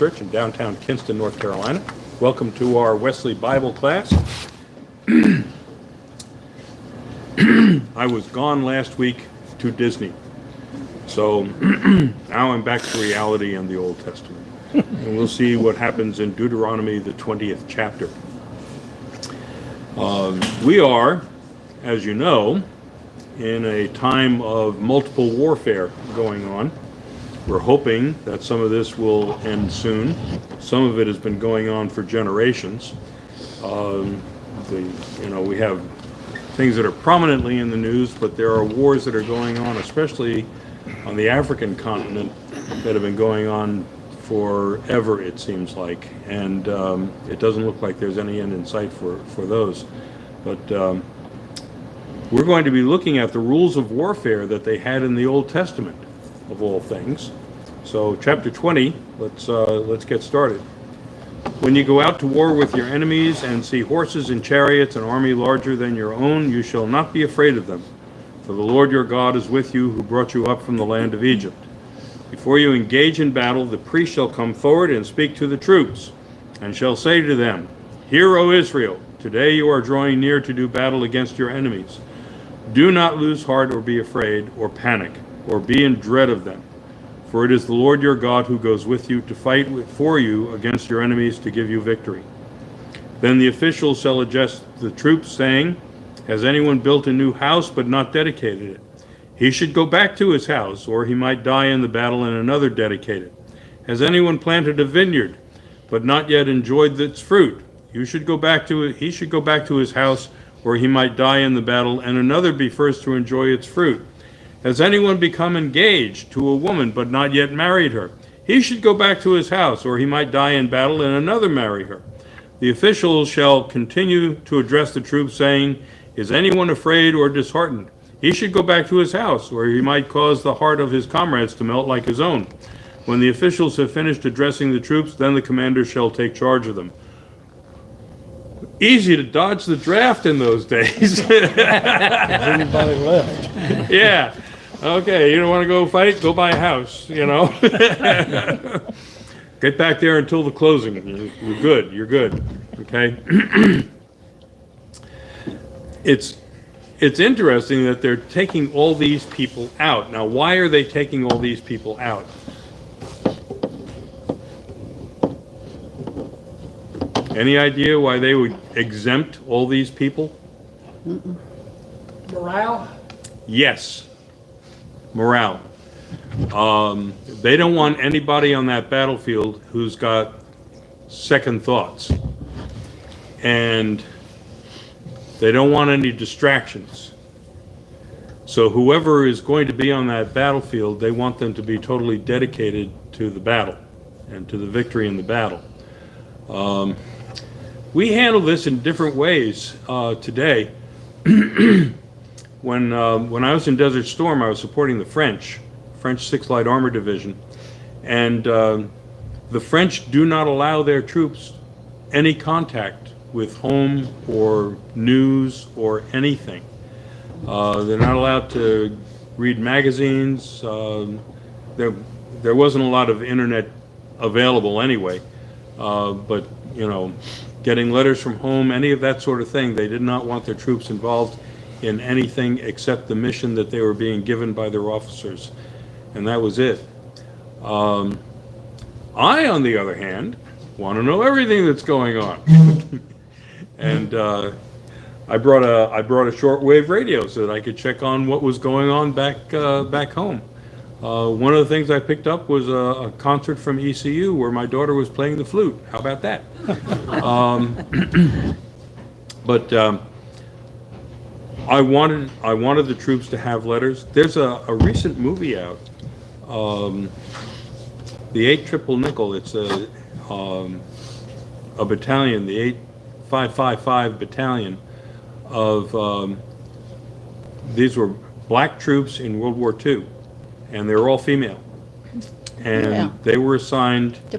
Church in downtown Kinston, North Carolina. Welcome to our Wesley Bible class. I was gone last week to Disney, so now I'm back to reality and the Old Testament. And we'll see what happens in Deuteronomy, the 20th chapter. We are, as you know, in a time of multiple warfare going on. We're hoping that some of this will end soon. Some of it has been going on for generations. We have things that are prominently in the news, but there are wars that are going on, especially on the African continent, that have been going on forever, it seems like. And it doesn't look like there's any end in sight for those. But we're going to be looking at the rules of warfare that they had in the Old Testament, of all things. So chapter 20, let's get started. When you go out to war with your enemies and see horses and chariots, an army larger than your own, you shall not be afraid of them. For the Lord your God is with you, who brought you up from the land of Egypt. Before you engage in battle, the priest shall come forward and speak to the troops, and shall say to them, Hear, O Israel, today you are drawing near to do battle against your enemies. Do not lose heart or be afraid or panic or be in dread of them. For it is the Lord your God who goes with you to fight for you against your enemies to give you victory. Then the officials shall address the troops, saying, Has anyone built a new house but not dedicated it? He should go back to his house, or he might die in the battle and another dedicate it. Has anyone planted a vineyard but not yet enjoyed its fruit? He should go back to his house, or he might die in the battle and another be first to enjoy its fruit. Has anyone become engaged to a woman but not yet married her? He should go back to his house, or he might die in battle and another marry her. The officials shall continue to address the troops, saying, Is anyone afraid or disheartened? He should go back to his house, or he might cause the heart of his comrades to melt like his own. When the officials have finished addressing the troops, then the commander shall take charge of them. Easy to dodge the draft in those days. Everybody left. Yeah. Okay, you don't want to go fight? Go buy a house, Get back there until the closing. You're good. You're good. Okay? It's interesting that they're taking all these people out. Now, why are they taking all these people out? Any idea why they would exempt all these people? Morale? Yes. Morale. They don't want anybody on that battlefield who's got second thoughts. And they don't want any distractions. So whoever is going to be on that battlefield, they want them to be totally dedicated to the battle and to the victory in the battle. We handle this in different ways today. When I was in Desert Storm, I was supporting the French 6th Light Armor Division, and the French do not allow their troops any contact with home or news or anything. They're not allowed to read magazines. There wasn't a lot of internet available anyway, but getting letters from home, any of that sort of thing, they did not want their troops involved in anything except the mission that they were being given by their officers, and that was it. I, on the other hand, want to know everything that's going on. And I brought a shortwave radio so that I could check on what was going on back home. One of the things I picked up was a concert from ECU where my daughter was playing the flute. How about that? But I wanted the troops to have letters. There's a recent movie out, the 8 Triple Nickel. It's a battalion, the 8555 battalion of these were black troops in World War II, and they were all female, and they were assigned to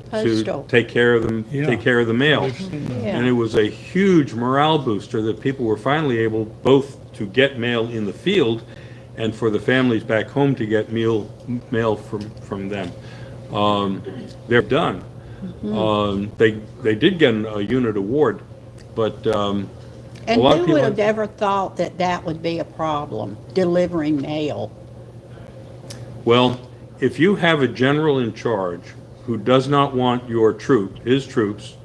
take care of them, take care of the male, and it was a huge morale booster that people were finally able both to get mail in the field and for the families back home to get mail from them. They're done. They did get a unit award, but a And lot of who people. would have ever thought that that would be a problem, delivering mail? Well, if you have a general in charge who does not want his troops,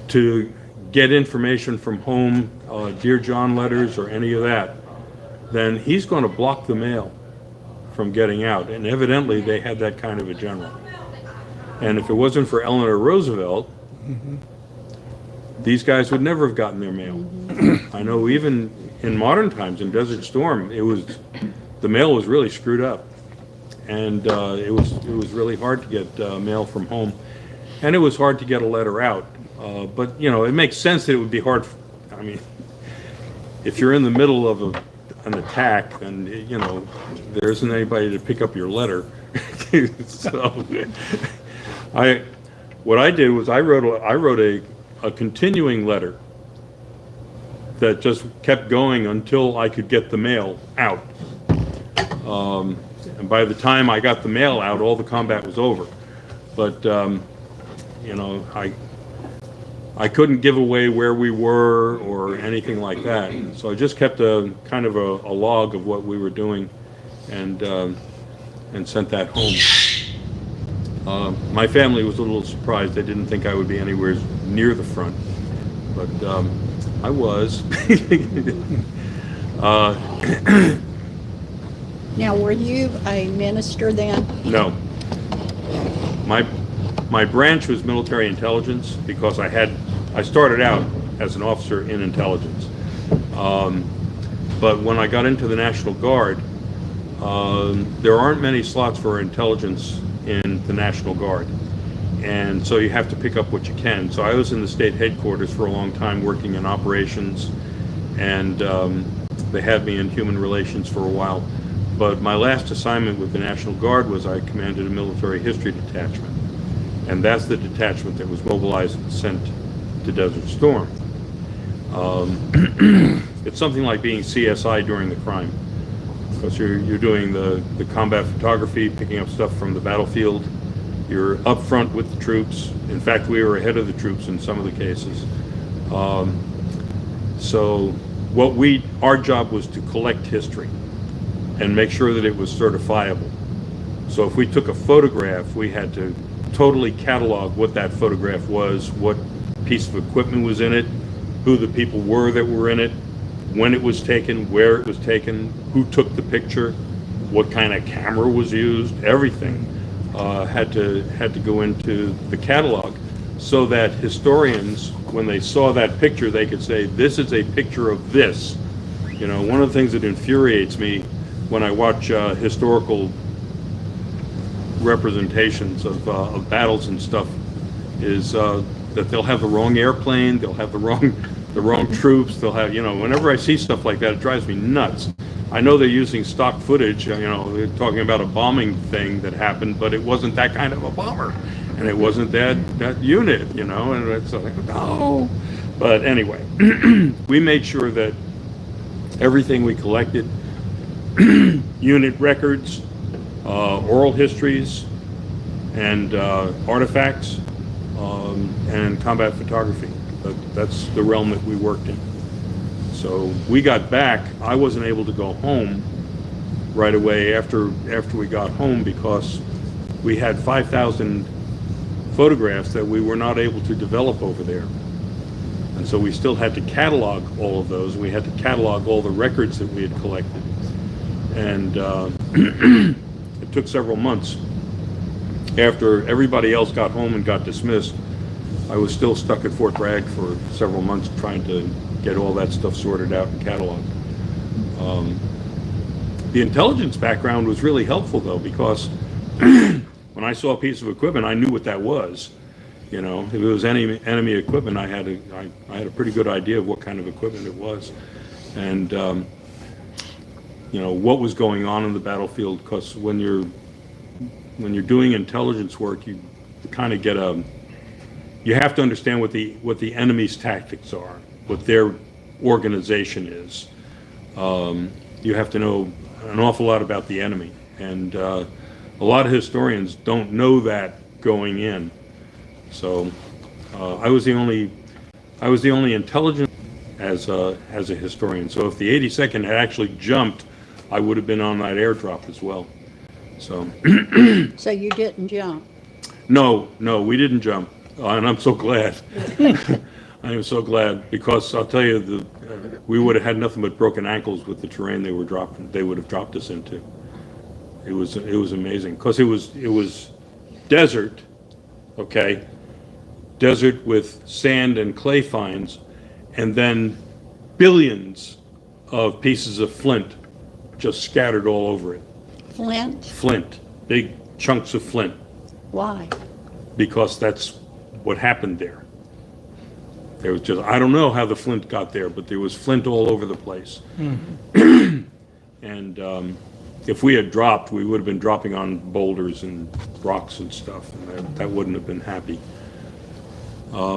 to get information from home, Dear John letters or any of that, then he's going to block the mail from getting out. And evidently they had that kind of a general. And if it wasn't for Eleanor Roosevelt, these guys would never have gotten their mail. I know even in modern times, in Desert Storm, the mail was really screwed up. And it was really hard to get mail from home. And it was hard to get a letter out. But, it makes sense that it would be hard. I mean, if you're in the middle of an attack, then, there isn't anybody to pick up your letter. So, what I did was I wrote a continuing letter that just kept going until I could get the mail out. And by the time I got the mail out, all the combat was over. But, I couldn't give away where we were or anything like that. So I just kept a kind of a log of what we were doing and sent that home. My family was a little surprised. They didn't think I would be anywhere near the front, but I was. Now, were you a minister then? No. My branch was military intelligence because I started out as an officer in intelligence. But when I got into the National Guard, there aren't many slots for intelligence in the National Guard. And so you have to pick up what you can. So I was in the state headquarters for a long time working in operations, and they had me in human relations for a while. But my last assignment with the National Guard was I commanded a military history detachment. And that's the detachment that was mobilized and sent to Desert Storm. It's something like being CSI during the crime, because you're doing the combat photography, picking up stuff from the battlefield. You're up front with the troops. In fact, we were ahead of the troops in some of the cases. So our job was to collect history and make sure that it was certifiable. So if we took a photograph, we had to totally catalog what that photograph was, what piece of equipment was in it, who the people were that were in it, when it was taken, where it was taken, who took the picture, what kind of camera was used. Everything had to go into the catalog, so that historians, when they saw that picture, they could say, this is a picture of this. One of the things that infuriates me when I watch historical representations of battles and stuff is that they'll have the wrong airplane, they'll have the wrong troops, they'll have, whenever I see stuff like that, it drives me nuts. I know they're using stock footage, they're talking about a bombing thing that happened, but it wasn't that kind of a bomber, and it wasn't that unit, and it's like, no. But anyway, we made sure that everything we collected, unit records, oral histories, and artifacts, and combat photography. That's the realm that we worked in. So we got back. I wasn't able to go home right away after we got home, because we had 5,000 photographs that we were not able to develop over there. And so we still had to catalog all of those. We had to catalog all the records that we had collected. And it took several months. After everybody else got home and got dismissed, I was still stuck at Fort Bragg for several months trying to get all that stuff sorted out and cataloged. The intelligence background was really helpful, though, because when I saw a piece of equipment, I knew what that was. If it was enemy equipment, I had a pretty good idea of what kind of equipment it was, and what was going on in the battlefield. Because when you're doing intelligence work, you kind of get you have to understand what the enemy's tactics are, what their organization is. You have to know an awful lot about the enemy, and a lot of historians don't know that going in. So I was the only intelligent as a historian. So if the 82nd had actually jumped, I would have been on that airdrop as well. So So you didn't jump? no, we didn't jump, and I'm so glad. I am so glad, because I'll tell you, we would have had nothing but broken ankles with the terrain they would have dropped us into. It was amazing, because it was desert, okay, desert with sand and clay fines, and then billions of pieces of flint just scattered all over it. Flint? Big chunks of flint, Why? because that's what happened there. There was just, I don't know how the flint got there, but there was flint all over the place. And if we had dropped, we would have been dropping on boulders and rocks and stuff, and that wouldn't have been happy. So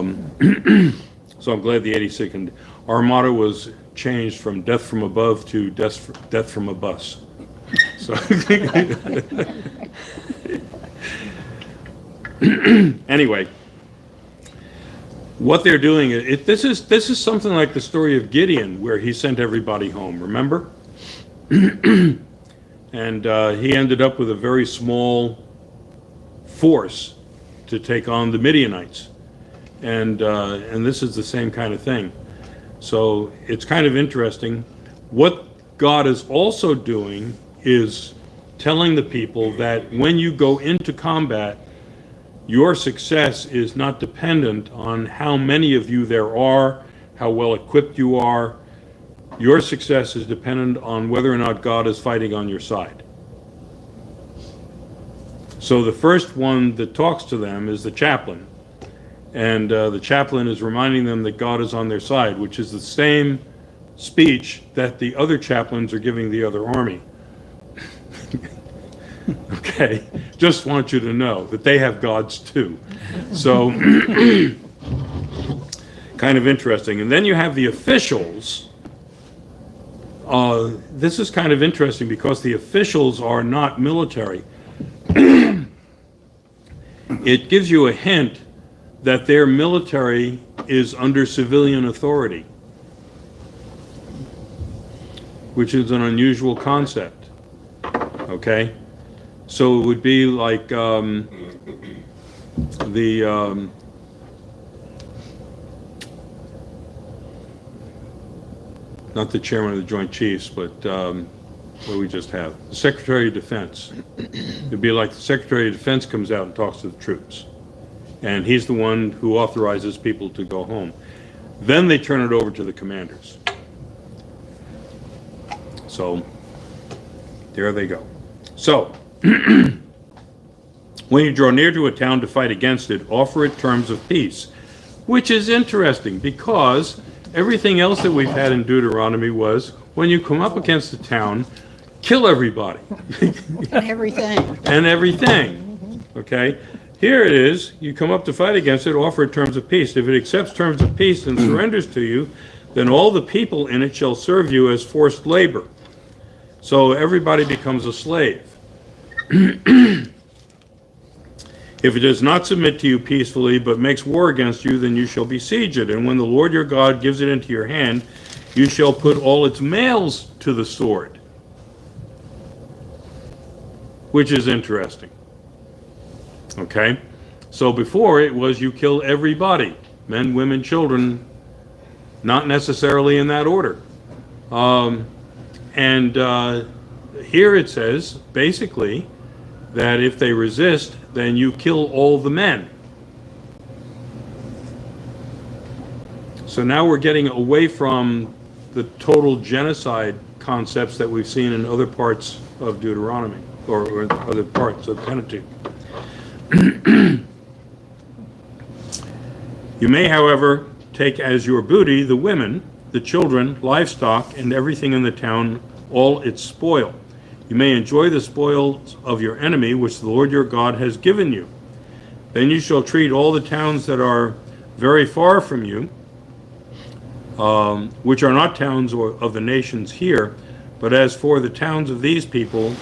I'm glad the 82nd, our motto was changed from death from above to death from a bus. So anyway, what they're doing, this is something like the story of Gideon, where he sent everybody home, remember? And he ended up with a very small force to take on the Midianites. And this is the same kind of thing. So it's kind of interesting. What God is also doing is telling the people that when you go into combat, your success is not dependent on how many of you there are, how well equipped you are. Your success is dependent on whether or not God is fighting on your side. So the first one that talks to them is the chaplain. And the chaplain is reminding them that God is on their side, which is the same speech that the other chaplains are giving the other army. Okay, just want you to know that they have gods too. So, kind of interesting. And then you have the officials. This is kind of interesting because the officials are not military. It gives you a hint that their military is under civilian authority, which is an unusual concept, okay? So it would be like not the chairman of the Joint Chiefs, but what do we just have? The Secretary of Defense. It'd be like the Secretary of Defense comes out and talks to the troops. And he's the one who authorizes people to go home. Then they turn it over to the commanders. So, there they go. So, when you draw near to a town to fight against it, offer it terms of peace. Which is interesting, because everything else that we've had in Deuteronomy was, when you come up against a town, kill everybody. And everything. Okay? Here it is, you come up to fight against it, offer it terms of peace. If it accepts terms of peace and surrenders to you, then all the people in it shall serve you as forced labor. So everybody becomes a slave. If it does not submit to you peacefully, but makes war against you, then you shall besiege it. And when the Lord your God gives it into your hand, you shall put all its males to the sword. Which is interesting. Okay? So before it was you kill everybody, men, women, children, not necessarily in that order. Here it says, basically, that if they resist, then you kill all the men. So now we're getting away from the total genocide concepts that we've seen in other parts of Deuteronomy, or other parts of Pentateuch. You may, however, take as your booty the women, the children, livestock, and everything in the town, all its spoil. You may enjoy the spoils of your enemy, which the Lord your God has given you. Then you shall treat all the towns that are very far from you, which are not towns of the nations here, but as for the towns of these people,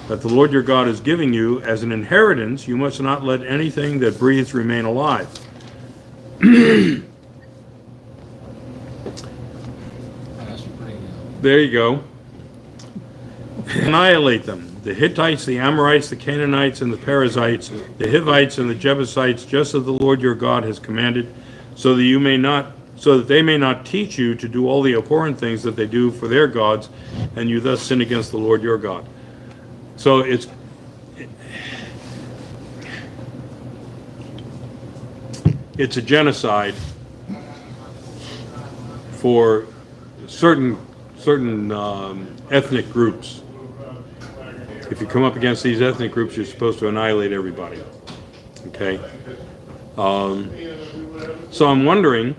that the Lord your God is giving you as an inheritance, you must not let anything that breathes remain alive. There you go. Annihilate them. The Hittites, the Amorites, the Canaanites, and the Perizzites, the Hivites, and the Jebusites, just as the Lord your God has commanded, so that they may not teach you to do all the abhorrent things that they do for their gods, and you thus sin against the Lord your God. So it's a genocide for certain ethnic groups. If you come up against these ethnic groups, you're supposed to annihilate everybody. Okay? So I'm wondering,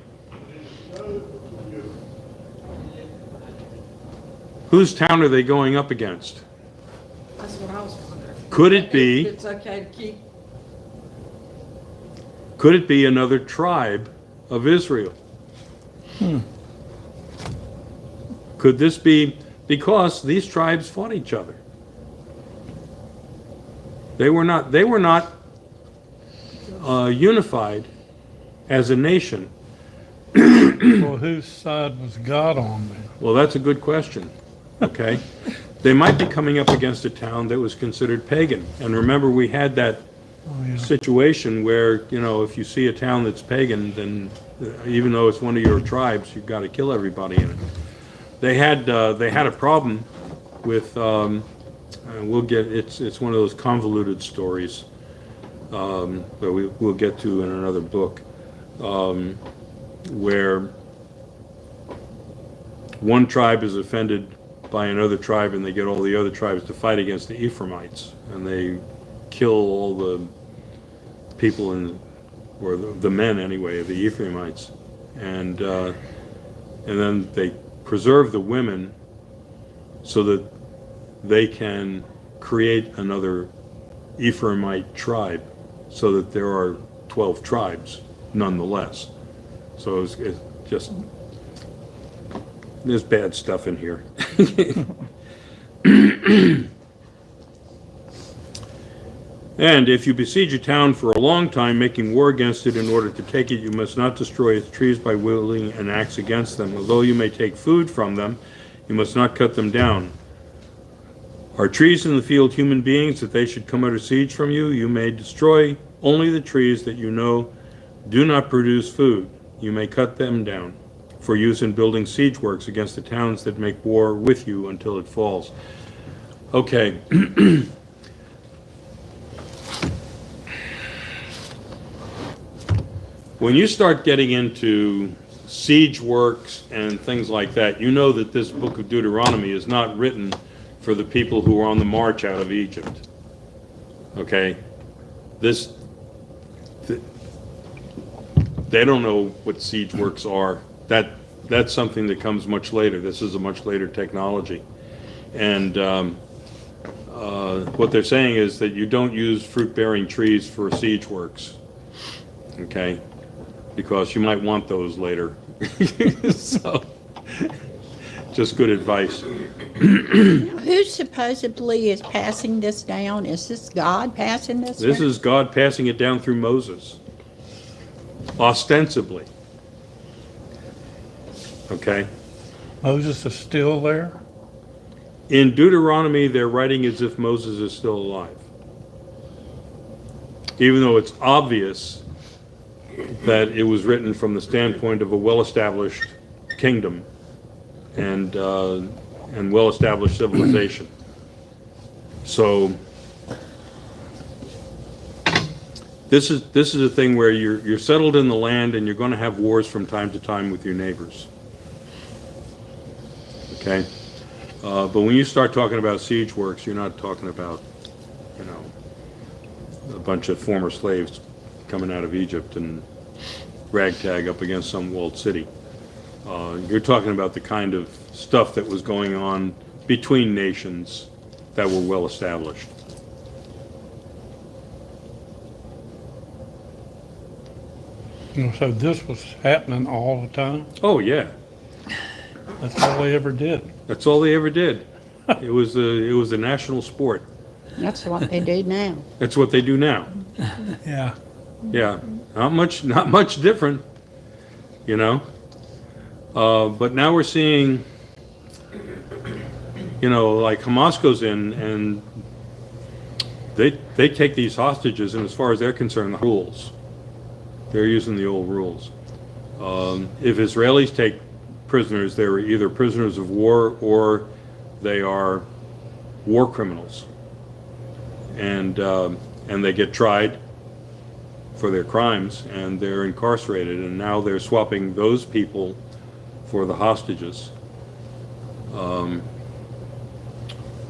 whose town are they going up against? That's what I was wondering. Could it be? It's okay to keep. Could it be another tribe of Israel? Could this be because these tribes fought each other? They were not unified as a nation. Well, whose side was God on then? Well, that's a good question. Okay. They might be coming up against a town that was considered pagan. And remember, we had that situation where, if you see a town that's pagan, then even though it's one of your tribes, you've got to kill everybody in it. They had a problem with, it's one of those convoluted stories that we'll get to in another book, where one tribe is offended by another tribe, and they get all the other tribes to fight against the Ephraimites, and they kill all the people or the men anyway, of the Ephraimites, and then they preserve the women so that they can create another Ephraimite tribe, so that there are 12 tribes nonetheless. So it's just, there's bad stuff in here. And if you besiege a town for a long time, making war against it in order to take it, you must not destroy its trees by wielding an axe against them. Although you may take food from them, you must not cut them down. Are trees in the field human beings that they should come under siege from you? You may destroy only the trees that you know do not produce food. You may cut them down for use in building siege works against the towns that make war with you until it falls. Okay. When you start getting into siege works and things like that, you know that this book of Deuteronomy is not written for the people who are on the march out of Egypt. Okay? They don't know what siege works are. That's something that comes much later. This is a much later technology. And what they're saying is that you don't use fruit-bearing trees for siege works. Okay? Because you might want those later. So, just good advice. Who supposedly is passing this down? Is this God passing this down? This is God passing it down through Moses. Ostensibly. Okay? Moses is still there? In Deuteronomy, they're writing as if Moses is still alive. Even though it's obvious that it was written from the standpoint of a well-established kingdom and well-established civilization. So this is a thing where you're settled in the land and you're going to have wars from time to time with your neighbors. Okay, but when you start talking about siege works, you're not talking about, a bunch of former slaves coming out of Egypt and ragtag up against some walled city. You're talking about the kind of stuff that was going on between nations that were well established. So this was happening all the time? Oh yeah, That's all they ever did. that's all they ever did. It was a national sport. That's what they do now. That's what they do now. Yeah. Yeah, not much different, you know. But now we're seeing, you know, like Hamas goes in and they take these hostages, and as far as they're concerned, the rules. They're using the old rules. If Israelis take prisoners, they're either prisoners of war or they are war criminals, and they get tried for their crimes, and they're incarcerated, and now they're swapping those people for the hostages.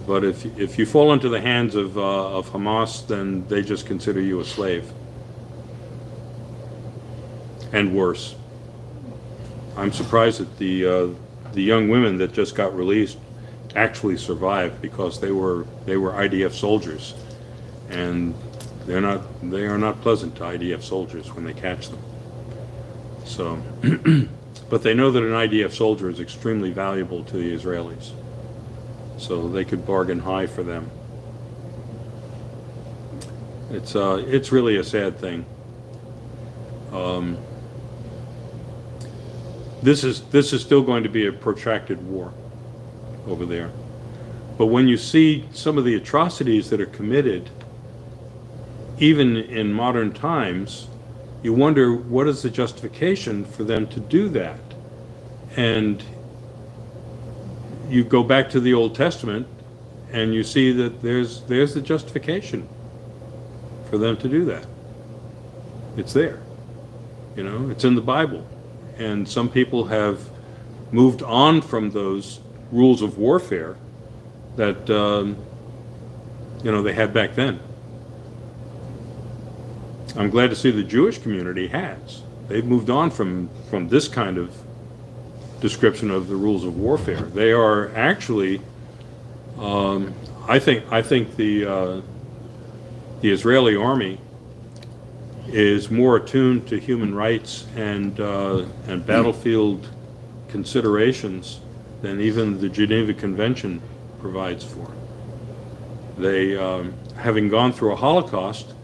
But if you fall into the hands of Hamas, then they just consider you a slave, and worse. I'm surprised that the young women that just got released actually survived, because they were IDF soldiers, and they are not pleasant to IDF soldiers when they catch them. So, but they know that an IDF soldier is extremely valuable to the Israelis, so they could bargain high for them. It's really a sad thing. This is still going to be a protracted war over there. But when you see some of the atrocities that are committed, even in modern times, you wonder, what is the justification for them to do that? And you go back to the Old Testament and you see that there's the justification for them to do that. It's there. You know, it's in the Bible. And some people have moved on from those rules of warfare that you know, they had back then. I'm glad to see the Jewish community has. They've moved on from this kind of description of the rules of warfare. They are actually, I think the Israeli army is more attuned to human rights and battlefield considerations than even the Geneva Convention provides for. They, having gone through a Holocaust,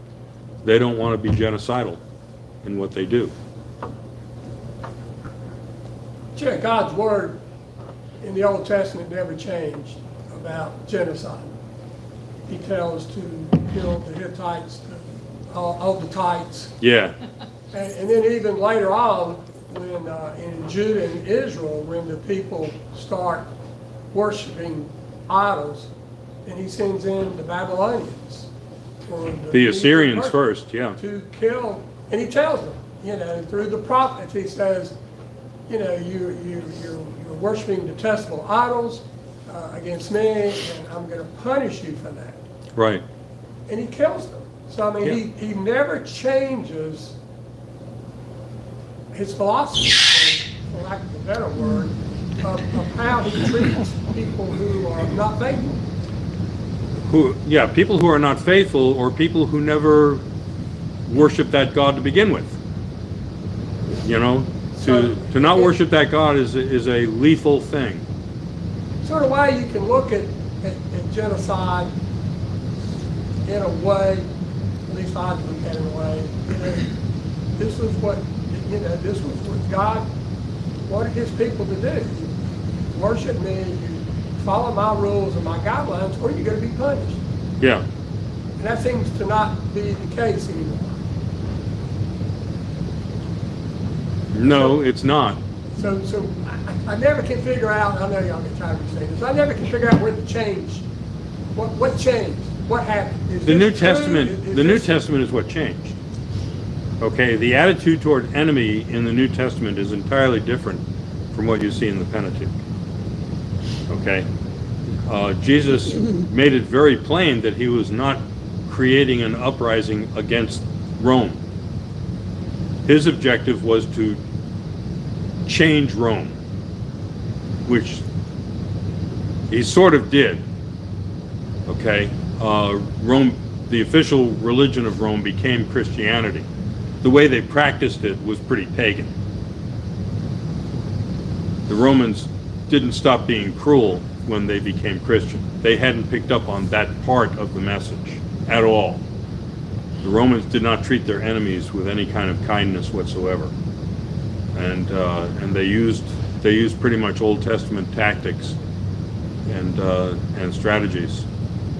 they don't want to be genocidal in what they do. Sure, God's word in the Old Testament never changed about genocide. He tells to kill the Hittites, all the Tites. Yeah, And then even later on, when in Judah and Israel, when the people start worshiping idols, and he sends in the Babylonians. Or the Assyrians first, yeah. To kill, and he tells them, you know, through the prophets, he says, you know, you're worshiping detestable idols against me, and I'm going to punish you for that. Right. And he kills them. So, I mean, he never changes his philosophy, for lack of a better word, of how he treats people who are not faithful. People who are not faithful, or people who never worship that God to begin with. You know, to not worship that God is a lethal thing. Sort of way you can look at genocide in a way, at least I look at it in a way, you know, this was what God wanted his people to do. You worship me, you follow my rules and my guidelines, or you're going to be punished. Yeah. And that seems to not be the case anymore. No, it's not. So I never can figure out, I know y'all get tired of me saying this, I never can figure out where the change, what changed, what happened. The New Testament is what changed. Okay, the attitude toward enemy in the New Testament is entirely different from what you see in the Pentateuch. Okay, Jesus made it very plain that he was not creating an uprising against Rome. His objective was to change Rome, which he sort of did. Okay, Rome, the official religion of Rome, became Christianity. The way they practiced it was pretty pagan. The Romans didn't stop being cruel when they became Christian. They hadn't picked up on that part of the message at all. The Romans did not treat their enemies with any kind of kindness whatsoever, and they used pretty much Old Testament tactics and strategies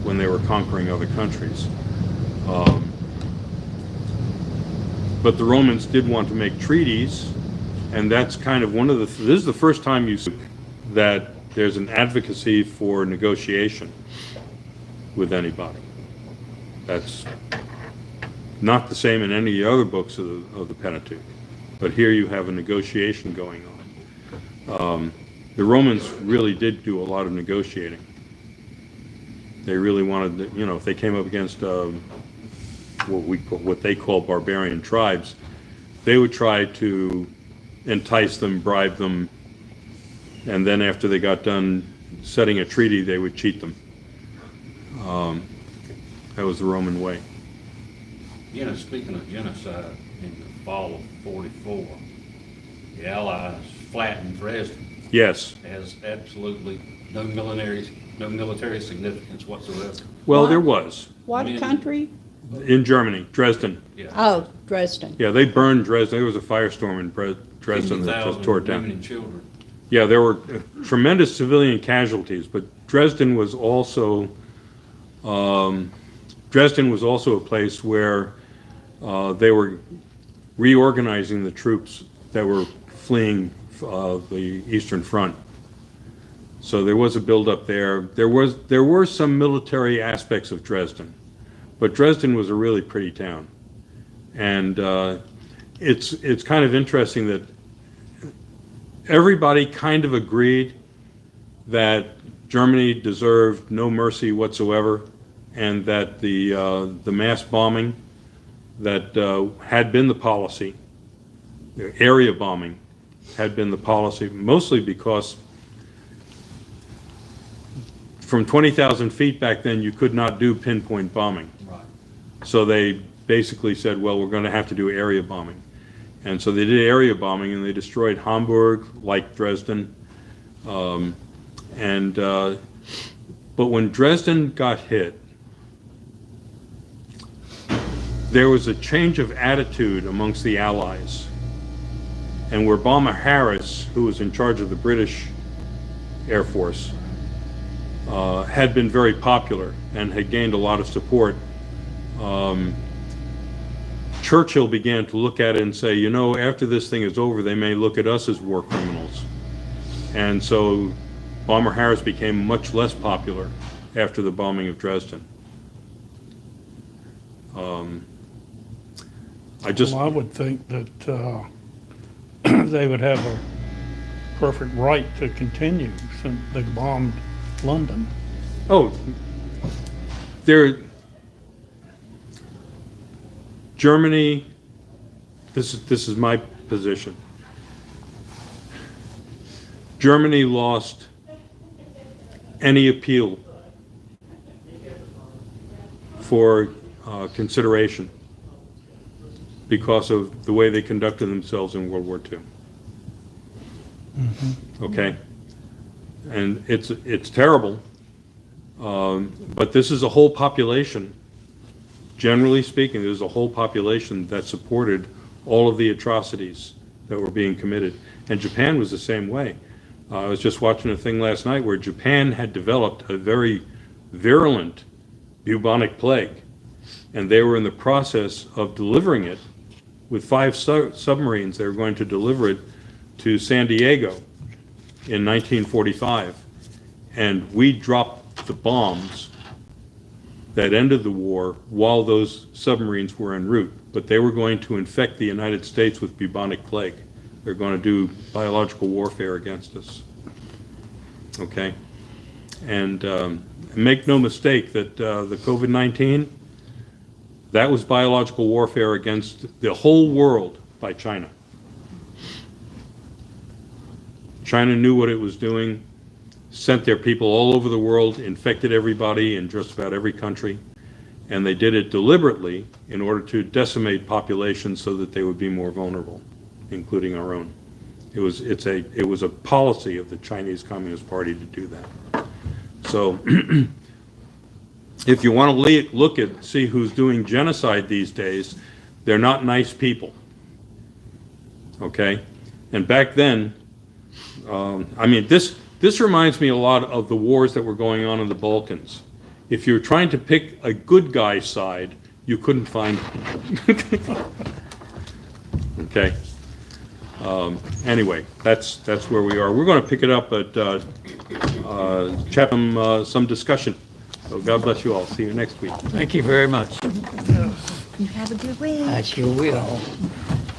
when they were conquering other countries. But the Romans did want to make treaties, and that's kind of one of the. This is the first time you see that there's an advocacy for negotiation with anybody. That's not the same in any other books of the Pentateuch, but here you have a negotiation going on. The Romans really did do a lot of negotiating. They really wanted, if they came up against what they call barbarian tribes, they would try to entice them, bribe them, and then after they got done setting a treaty, they would cheat them. That was the Roman way. Speaking of genocide, in the fall of '44, the Allies flattened Dresden. Yes. Has absolutely no military significance whatsoever. Well, What? there was What country? in Germany, Dresden. Yeah. Oh, Dresden. Yeah, they burned Dresden. There was a firestorm in Dresden that just 50,000 tore it women down. and children. Yeah, there were tremendous civilian casualties, but Dresden was also a place where they were reorganizing the troops that were fleeing the Eastern Front. So there was a buildup there. There were some military aspects of Dresden, but Dresden was a really pretty town, and it's kind of interesting that everybody kind of agreed that Germany deserved no mercy whatsoever, and that the mass bombing that had been the policy, the area bombing, had been the policy, mostly because from 20,000 feet back then, you could not do pinpoint bombing. Right. So they basically said, well, we're going to have to do area bombing. And so they did area bombing, and they destroyed Hamburg, like Dresden. But when Dresden got hit, there was a change of attitude amongst the Allies. And where Bomber Harris, who was in charge of the British Air Force, had been very popular and had gained a lot of support, Churchill began to look at it and say, after this thing is over, they may look at us as war criminals. And so Bomber Harris became much less popular after the bombing of Dresden. I would think that they would have a perfect right to continue since they bombed London. Germany, this is my position. Germany lost any appeal for consideration because of the way they conducted themselves in World War II. Okay? And it's terrible, but this is a whole population. Generally speaking, there's a whole population that supported all of the atrocities that were being committed. And Japan was the same way. I was just watching a thing last night where Japan had developed a very virulent bubonic plague, and they were in the process of delivering it with 5 submarines. They were going to deliver it to San Diego in 1945, and we dropped the bombs that ended the war while those submarines were en route. But they were going to infect the United States with bubonic plague. They're going to do biological warfare against us. Okay? And make no mistake that the COVID-19, that was biological warfare against the whole world by China. China knew what it was doing, sent their people all over the world, infected everybody in just about every country, and they did it deliberately in order to decimate populations so that they would be more vulnerable, including our own. It was a policy of the Chinese Communist Party to do that. So if you want to look at, see who's doing genocide these days, they're not nice people. Okay? And back then, I mean, this reminds me a lot of the wars that were going on in the Balkans. If you're trying to pick a good guy side, you couldn't find one. Okay? Anyway, that's where we are. We're going to pick it up at Chatham, some discussion. So God bless you all. See you next week. Thank you very much. You have a good week. I sure will.